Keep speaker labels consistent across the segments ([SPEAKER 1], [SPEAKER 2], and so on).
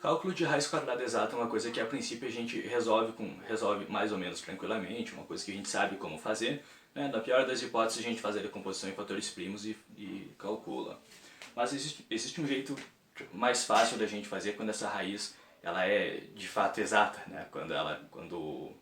[SPEAKER 1] Cálculo de raiz quadrada exata é uma coisa que a princípio a gente resolve mais ou menos tranquilamente, uma coisa que a gente sabe como fazer, né? Na pior das hipóteses a gente faz a decomposição em fatores primos e calcula. Mas existe um jeito mais fácil da gente fazer quando essa raiz ela é de fato exata, né? Quando o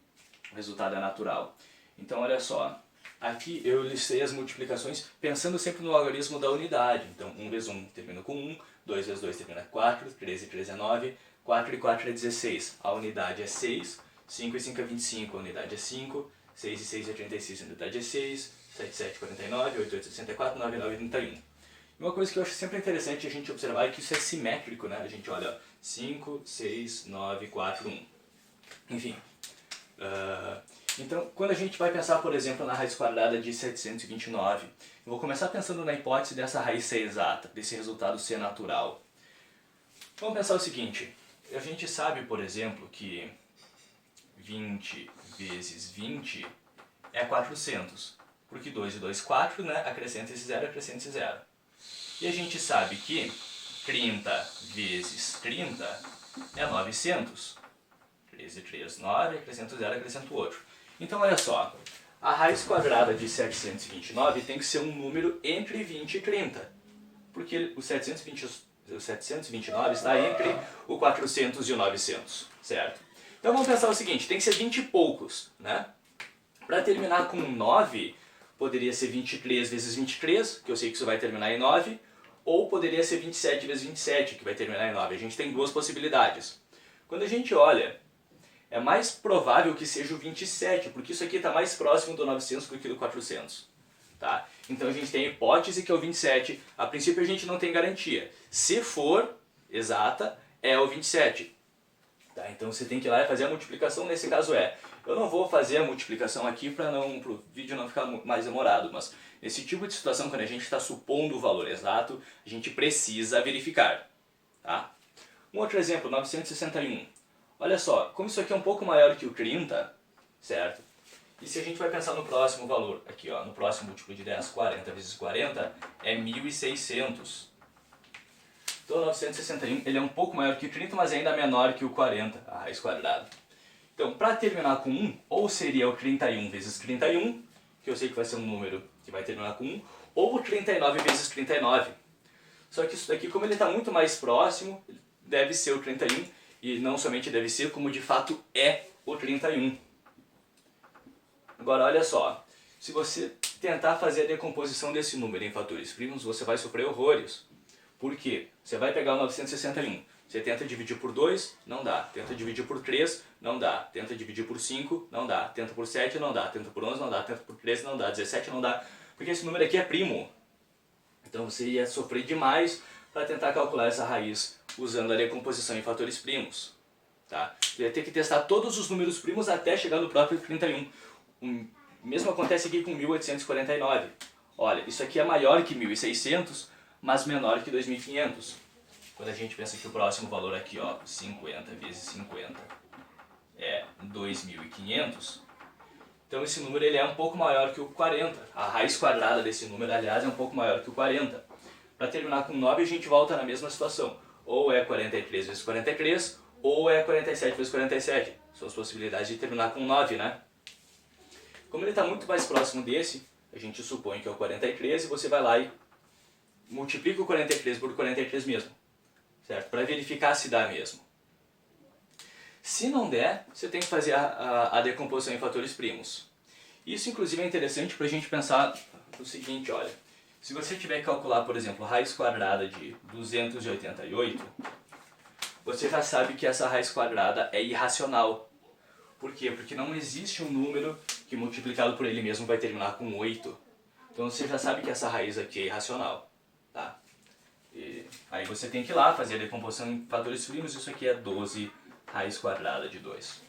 [SPEAKER 1] resultado é natural. Então olha só, aqui eu listei as multiplicações pensando sempre no algarismo da unidade. Então 1 vezes 1 termina com 1, 2 vezes 2 termina com 4, 3 e 3 é 9, 4 e 4 é 16. A unidade é 6, 5 e 5 é 25, a unidade é 5, 6 e 6 é 36, a unidade é 6, 7 e 7 é 49, 8 e 8 é 64, 9 e 9 é 31. E uma coisa que eu acho sempre interessante a gente observar é que isso é simétrico, né? A gente olha 5, 6, 9, 4, 1. Enfim. Então, quando a gente vai pensar, por exemplo, na raiz quadrada de 729, eu vou começar pensando na hipótese dessa raiz ser exata, desse resultado ser natural. Vamos pensar o seguinte, a gente sabe, por exemplo, que 20 vezes 20 é 400, porque 2 e 2, 4, né? Acrescenta esse 0, acrescenta esse 0. E a gente sabe que 30 vezes 30 é 900. 3 e 3, 9, acrescento 0, acrescento outro. Então olha só, a raiz quadrada de 729 tem que ser um número entre 20 e 30. Porque o 729 está entre o 400 e o 900, certo? Então vamos pensar o seguinte, tem que ser 20 e poucos, né? Para terminar com 9, poderia ser 23 vezes 23, que eu sei que isso vai terminar em 9, ou poderia ser 27 vezes 27, que vai terminar em 9. A gente tem duas possibilidades. Quando a gente olha, é mais provável que seja o 27, porque isso aqui está mais próximo do 900 do que do 400. Tá? Então a gente tem a hipótese que é o 27, a princípio a gente não tem garantia. Se for exata, é o 27. Tá? Então você tem que ir lá e fazer a multiplicação, nesse caso é. Eu não vou fazer a multiplicação aqui para o vídeo não ficar mais demorado, mas nesse tipo de situação, quando a gente está supondo o valor exato, a gente precisa verificar. Tá? Um outro exemplo, 961. Olha só, como isso aqui é um pouco maior que o 30, certo? E se a gente vai pensar no próximo valor, aqui ó, no próximo múltiplo de 10, 40 vezes 40, é 1600. Então o 961 ele é um pouco maior que o 30, mas ainda menor que o 40, a raiz quadrada. Então, para terminar com 1, ou seria o 31 vezes 31, que eu sei que vai ser um número que vai terminar com 1, ou o 39 vezes 39. Só que isso daqui, como ele está muito mais próximo, deve ser o 31, e não somente deve ser, como de fato é o 31. Agora olha só, se você tentar fazer a decomposição desse número em fatores primos, você vai sofrer horrores. Por quê? Você vai pegar o 961, você tenta dividir por 2, não dá. Tenta dividir por 3, não dá. Tenta dividir por 5, não dá. Tenta por 7, não dá. Tenta por 11, não dá. Tenta por 13, não dá. 17, não dá. Porque esse número aqui é primo. Então você ia sofrer demais para tentar calcular essa raiz usando a decomposição em fatores primos. Tá? Você ia ter que testar todos os números primos até chegar no próprio 31. O mesmo acontece aqui com 1849. Olha, isso aqui é maior que 1600, mas menor que 2500. Quando a gente pensa que o próximo valor aqui, ó, 50 vezes 50 é 2500, então esse número ele é um pouco maior que o 40. A raiz quadrada desse número, aliás, é um pouco maior que o 40. Para terminar com 9, a gente volta na mesma situação. Ou é 43 vezes 43, ou é 47 vezes 47. São as possibilidades de terminar com 9, né? Como ele está muito mais próximo desse, a gente supõe que é o 43 e você vai lá e multiplica o 43 por 43 mesmo, certo? Para verificar se dá mesmo. Se não der, você tem que fazer a decomposição em fatores primos. Isso inclusive é interessante para a gente pensar o seguinte, olha, se você tiver que calcular, por exemplo, a raiz quadrada de 288, você já sabe que essa raiz quadrada é irracional. Por quê? Porque não existe um número que multiplicado por ele mesmo vai terminar com 8. Então você já sabe que essa raiz aqui é irracional. Tá? E aí você tem que ir lá fazer a decomposição em fatores primos, isso aqui é 12 raiz quadrada de 2.